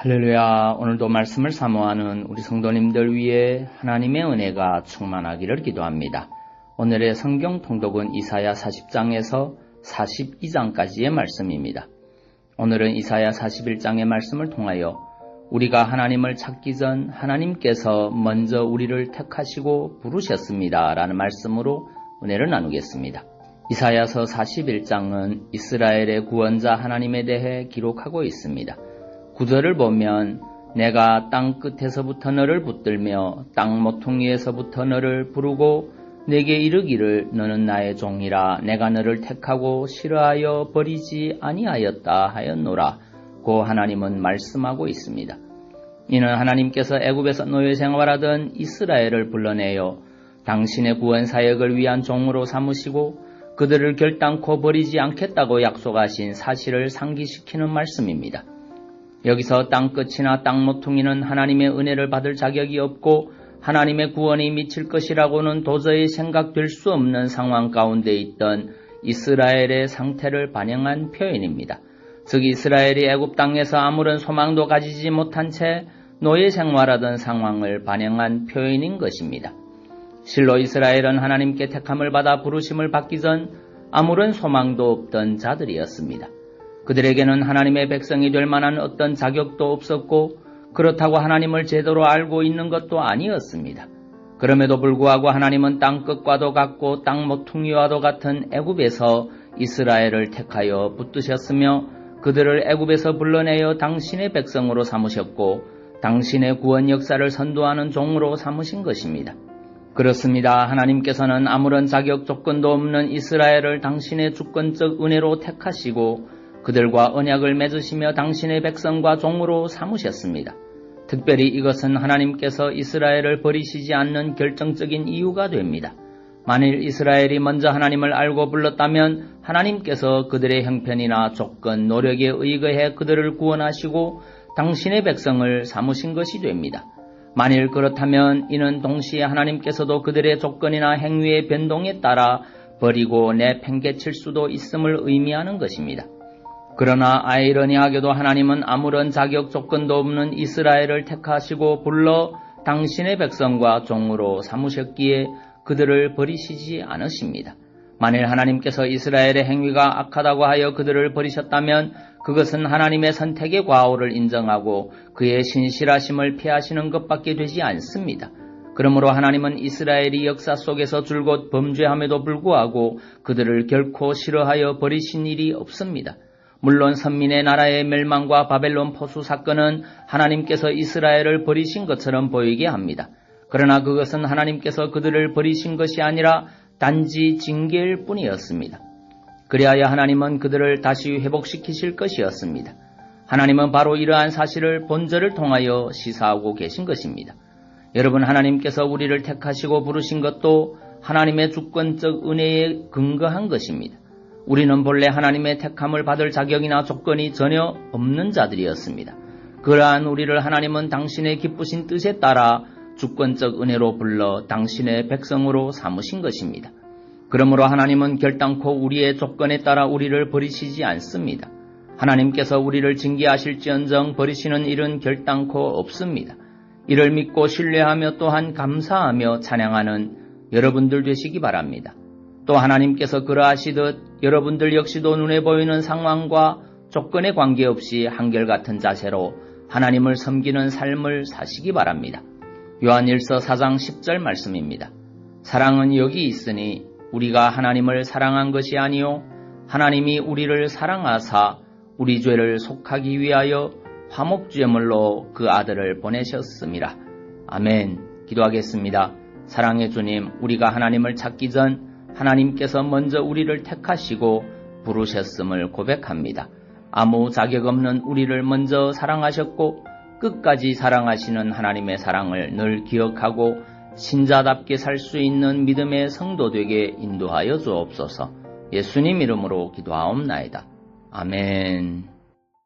할렐루야. 오늘도 말씀을 사모하는 우리 성도님들 위해 하나님의 은혜가 충만하기를 기도합니다. 오늘의 성경 통독은 이사야 40장에서 42장까지의 말씀입니다. 오늘은 이사야 41장의 말씀을 통하여 우리가 하나님을 찾기 전 하나님께서 먼저 우리를 택하시고 부르셨습니다 라는 말씀으로 은혜를 나누겠습니다. 이사야서 41장은 이스라엘의 구원자 하나님에 대해 기록하고 있습니다. 구절을 보면 내가 땅 끝에서부터 너를 붙들며 땅 모퉁이에서부터 너를 부르고 내게 이르기를 너는 나의 종이라 내가 너를 택하고 싫어하여 버리지 아니하였다 하였노라 고 하나님은 말씀하고 있습니다. 이는 하나님께서 애굽에서 노예 생활하던 이스라엘을 불러내어 당신의 구원 사역을 위한 종으로 삼으시고 그들을 결단코 버리지 않겠다고 약속하신 사실을 상기시키는 말씀입니다. 여기서 땅끝이나 땅 모퉁이는 하나님의 은혜를 받을 자격이 없고 하나님의 구원이 미칠 것이라고는 도저히 생각될 수 없는 상황 가운데 있던 이스라엘의 상태를 반영한 표현입니다. 즉 이스라엘이 애굽 땅에서 아무런 소망도 가지지 못한 채 노예 생활하던 상황을 반영한 표현인 것입니다. 실로 이스라엘은 하나님께 택함을 받아 부르심을 받기 전 아무런 소망도 없던 자들이었습니다. 그들에게는 하나님의 백성이 될 만한 어떤 자격도 없었고 그렇다고 하나님을 제대로 알고 있는 것도 아니었습니다. 그럼에도 불구하고 하나님은 땅끝과도 같고 땅 모퉁이와도 같은 애굽에서 이스라엘을 택하여 붙드셨으며 그들을 애굽에서 불러내어 당신의 백성으로 삼으셨고 당신의 구원 역사를 선도하는 종으로 삼으신 것입니다. 그렇습니다. 하나님께서는 아무런 자격 조건도 없는 이스라엘을 당신의 주권적 은혜로 택하시고 그들과 언약을 맺으시며 당신의 백성과 종으로 삼으셨습니다. 특별히 이것은 하나님께서 이스라엘을 버리시지 않는 결정적인 이유가 됩니다. 만일 이스라엘이 먼저 하나님을 알고 불렀다면 하나님께서 그들의 형편이나 조건, 노력에 의거해 그들을 구원하시고 당신의 백성을 삼으신 것이 됩니다. 만일 그렇다면 이는 동시에 하나님께서도 그들의 조건이나 행위의 변동에 따라 버리고 내팽개칠 수도 있음을 의미하는 것입니다. 그러나 아이러니하게도 하나님은 아무런 자격 조건도 없는 이스라엘을 택하시고 불러 당신의 백성과 종으로 삼으셨기에 그들을 버리시지 않으십니다. 만일 하나님께서 이스라엘의 행위가 악하다고 하여 그들을 버리셨다면 그것은 하나님의 선택의 과오를 인정하고 그의 신실하심을 피하시는 것밖에 되지 않습니다. 그러므로 하나님은 이스라엘이 역사 속에서 줄곧 범죄함에도 불구하고 그들을 결코 싫어하여 버리신 일이 없습니다. 물론 선민의 나라의 멸망과 바벨론 포수 사건은 하나님께서 이스라엘을 버리신 것처럼 보이게 합니다. 그러나 그것은 하나님께서 그들을 버리신 것이 아니라 단지 징계일 뿐이었습니다. 그리하여 하나님은 그들을 다시 회복시키실 것이었습니다. 하나님은 바로 이러한 사실을 본절을 통하여 시사하고 계신 것입니다. 여러분, 하나님께서 우리를 택하시고 부르신 것도 하나님의 주권적 은혜에 근거한 것입니다. 우리는 본래 하나님의 택함을 받을 자격이나 조건이 전혀 없는 자들이었습니다. 그러한 우리를 하나님은 당신의 기쁘신 뜻에 따라 주권적 은혜로 불러 당신의 백성으로 삼으신 것입니다. 그러므로 하나님은 결단코 우리의 조건에 따라 우리를 버리시지 않습니다. 하나님께서 우리를 징계하실지언정 버리시는 일은 결단코 없습니다. 이를 믿고 신뢰하며 또한 감사하며 찬양하는 여러분들 되시기 바랍니다. 또 하나님께서 그러하시듯 여러분들 역시도 눈에 보이는 상황과 조건에 관계없이 한결같은 자세로 하나님을 섬기는 삶을 사시기 바랍니다. 요한일서 4장 10절 말씀입니다. 사랑은 여기 있으니 우리가 하나님을 사랑한 것이 아니요 하나님이 우리를 사랑하사 우리 죄를 속하기 위하여 화목제물로 그 아들을 보내셨음이라. 아멘. 기도하겠습니다. 사랑의 주님, 우리가 하나님을 찾기 전 하나님께서 먼저 우리를 택하시고 부르셨음을 고백합니다. 아무 자격 없는 우리를 먼저 사랑하셨고 끝까지 사랑하시는 하나님의 사랑을 늘 기억하고 신자답게 살 수 있는 믿음의 성도 되게 인도하여 주옵소서. 예수님 이름으로 기도하옵나이다. 아멘.